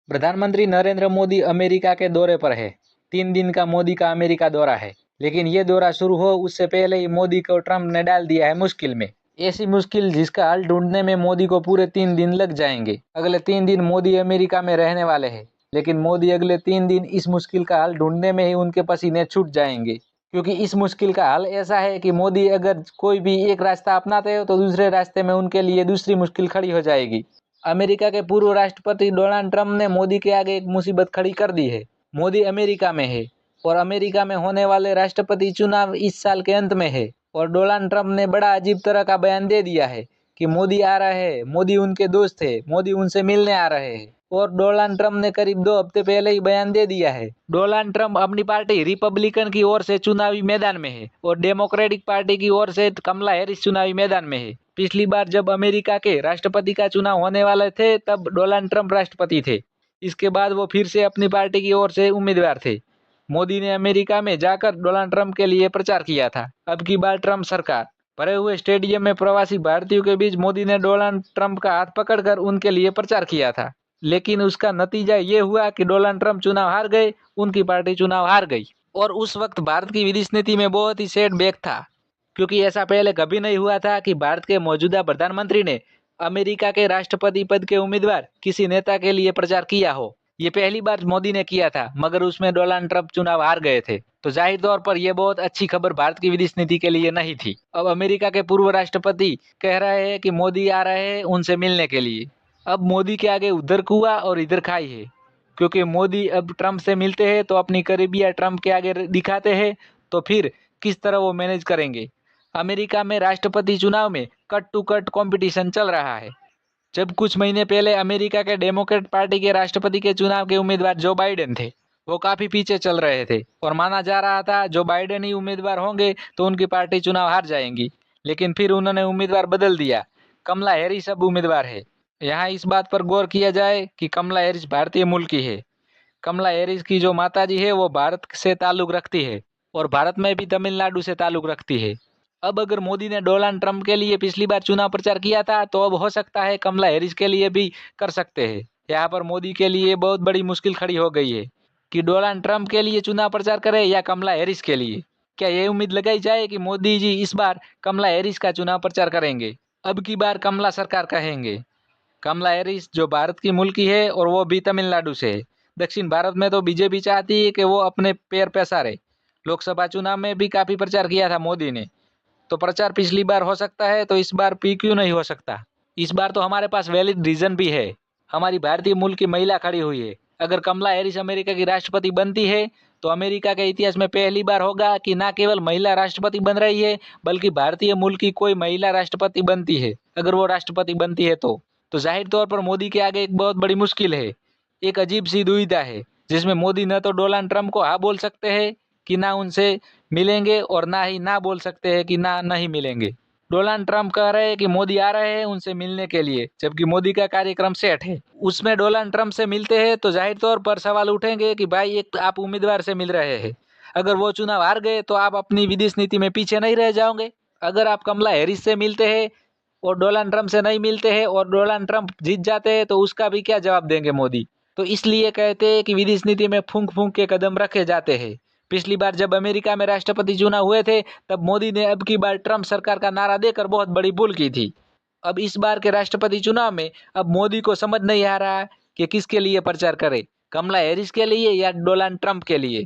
प्रधानमंत्री नरेंद्र मोदी अमेरिका के दौरे पर है। 3 दिन का मोदी का अमेरिका दौरा है, लेकिन ये दौरा शुरू हो उससे पहले ही मोदी को ट्रंप ने डाल दिया है मुश्किल में। ऐसी मुश्किल जिसका हल ढूंढने में मोदी को पूरे 3 दिन लग जाएंगे। अगले 3 दिन मोदी अमेरिका में रहने वाले हैं, लेकिन मोदी अगले 3 दिन इस मुश्किल का हल ढूंढने में ही उनके पसीने छूट जाएंगे, क्योंकि इस मुश्किल का हल ऐसा है कि मोदी अगर कोई भी एक रास्ता अपनाते हो तो दूसरे रास्ते में उनके लिए दूसरी मुश्किल खड़ी हो जाएगी। अमेरिका के पूर्व राष्ट्रपति डोनाल्ड ट्रंप ने मोदी के आगे एक मुसीबत खड़ी कर दी है। मोदी अमेरिका में है और अमेरिका में होने वाले राष्ट्रपति चुनाव इस साल के अंत में है, और डोनाल्ड ट्रंप ने बड़ा अजीब तरह का बयान दे दिया है कि मोदी आ रहे हैं, मोदी उनके दोस्त है, मोदी उनसे मिलने आ रहे हैं। और डोनाल्ड ट्रंप ने करीब 2 हफ्ते पहले ही बयान दे दिया है। डोनाल्ड ट्रंप अपनी पार्टी रिपब्लिकन की ओर से चुनावी मैदान में है और डेमोक्रेटिक पार्टी की ओर से कमला हैरिस चुनावी मैदान में है। पिछली बार जब अमेरिका के राष्ट्रपति का चुनाव होने वाले थे तब डोनाल्ड ट्रंप राष्ट्रपति थे। इसके बाद वो फिर से अपनी पार्टी की ओर से उम्मीदवार थे। मोदी ने अमेरिका में जाकर डोनाल्ड ट्रंप के लिए प्रचार किया था। अब की बार ट्रंप सरकार। भरे हुए स्टेडियम में प्रवासी भारतीयों के बीच मोदी ने डोनाल्ड ट्रंप का हाथ पकड़कर उनके लिए प्रचार किया था, लेकिन उसका नतीजा ये हुआ कि डोनाल्ड ट्रंप चुनाव हार गए, उनकी पार्टी चुनाव हार गई। और उस वक्त भारत की विदेश नीति में बहुत ही सेटबैक था, क्योंकि ऐसा पहले कभी नहीं हुआ था कि भारत के मौजूदा प्रधानमंत्री ने अमेरिका के राष्ट्रपति पद के उम्मीदवार किसी नेता के लिए प्रचार किया हो। ये पहली बार मोदी ने किया था, मगर उसमें डोनाल्ड ट्रंप चुनाव हार गए थे। तो जाहिर तौर पर यह बहुत अच्छी खबर भारत की विदेश नीति के लिए नहीं थी। अब अमेरिका के पूर्व राष्ट्रपति कह रहे हैं कि मोदी आ रहे हैं उनसे मिलने के लिए। अब मोदी के आगे उधर कुआं और इधर खाई है, क्योंकि मोदी अब ट्रंप से मिलते हैं तो अपनी करीबियां ट्रंप के आगे दिखाते हैं, तो फिर किस तरह वो मैनेज करेंगे। अमेरिका में राष्ट्रपति चुनाव में कट टू कट कंपटीशन चल रहा है। जब कुछ महीने पहले अमेरिका के डेमोक्रेट पार्टी के राष्ट्रपति के चुनाव के उम्मीदवार जो बाइडेन थे, वो काफी पीछे चल रहे थे और माना जा रहा था जो बाइडेन ही उम्मीदवार होंगे तो उनकी पार्टी चुनाव हार जाएंगी। लेकिन फिर उन्होंने उम्मीदवार बदल दिया। कमला हैरिस अब उम्मीदवार है। यहाँ इस बात पर गौर किया जाए कि कमला हैरिस भारतीय मूल की है। कमला हैरिस की जो माताजी है वो भारत से ताल्लुक रखती है और भारत में भी तमिलनाडु से ताल्लुक रखती है। अब अगर मोदी ने डोनाल्ड ट्रंप के लिए पिछली बार चुनाव प्रचार किया था तो अब हो सकता है कमला हैरिस के लिए भी कर सकते हैं। यहाँ पर मोदी के लिए बहुत बड़ी मुश्किल खड़ी हो गई है कि डोनाल्ड ट्रंप के लिए चुनाव प्रचार करे या कमला हैरिस के लिए। क्या ये उम्मीद लगाई जाए कि मोदी जी इस बार कमला हैरिस का चुनाव प्रचार करेंगे? अब की बार कमला सरकार कहेंगे। कमला हैरिस जो भारत की मूल की है और वो भी तमिलनाडु से है। दक्षिण भारत में तो बीजेपी चाहती है कि वो अपने पैर पसारे। लोकसभा चुनाव में भी काफी प्रचार किया था मोदी ने, तो प्रचार पिछली बार हो सकता है तो इस बार पी क्यों नहीं हो सकता। इस बार तो हमारे पास वैलिड रीजन भी है। हमारी भारतीय मूल की महिला खड़ी हुई है। अगर कमला हैरिस अमेरिका की राष्ट्रपति बनती है तो अमेरिका के इतिहास में पहली बार होगा कि न केवल महिला राष्ट्रपति बन रही है बल्कि भारतीय मूल की कोई महिला राष्ट्रपति बनती है। अगर वो राष्ट्रपति बनती है तो जाहिर तौर पर मोदी के आगे एक बहुत बड़ी मुश्किल है, एक अजीब सी दुविधा है, जिसमें मोदी न तो डोनाल्ड ट्रंप को हाँ बोल सकते हैं कि ना उनसे मिलेंगे और ना ही ना बोल सकते हैं कि ना नहीं मिलेंगे। डोनाल्ड ट्रंप कह रहे हैं कि मोदी आ रहे हैं उनसे मिलने के लिए, जबकि मोदी का कार्यक्रम सेट है। उसमें डोनाल्ड ट्रंप से मिलते हैं तो जाहिर तौर पर सवाल उठेंगे कि भाई एक आप उम्मीदवार से मिल रहे हैं, अगर वो चुनाव हार गए तो आप अपनी विदेश नीति में पीछे नहीं रह जाओगे। अगर आप कमला हैरिस से मिलते हैं और डोनाल्ड ट्रंप से नहीं मिलते हैं और डोनाल्ड ट्रंप जीत जाते हैं तो उसका भी क्या जवाब देंगे मोदी। तो इसलिए कहते हैं कि विदेश नीति में फूंक फूंक के कदम रखे जाते हैं। पिछली बार जब अमेरिका में राष्ट्रपति चुनाव हुए थे तब मोदी ने अब की बार ट्रंप सरकार का नारा देकर बहुत बड़ी भूल की थी। अब इस बार के राष्ट्रपति चुनाव में अब मोदी को समझ नहीं आ रहा कि किसके लिए प्रचार करे, कमला हैरिस के लिए या डोनाल्ड ट्रंप के लिए।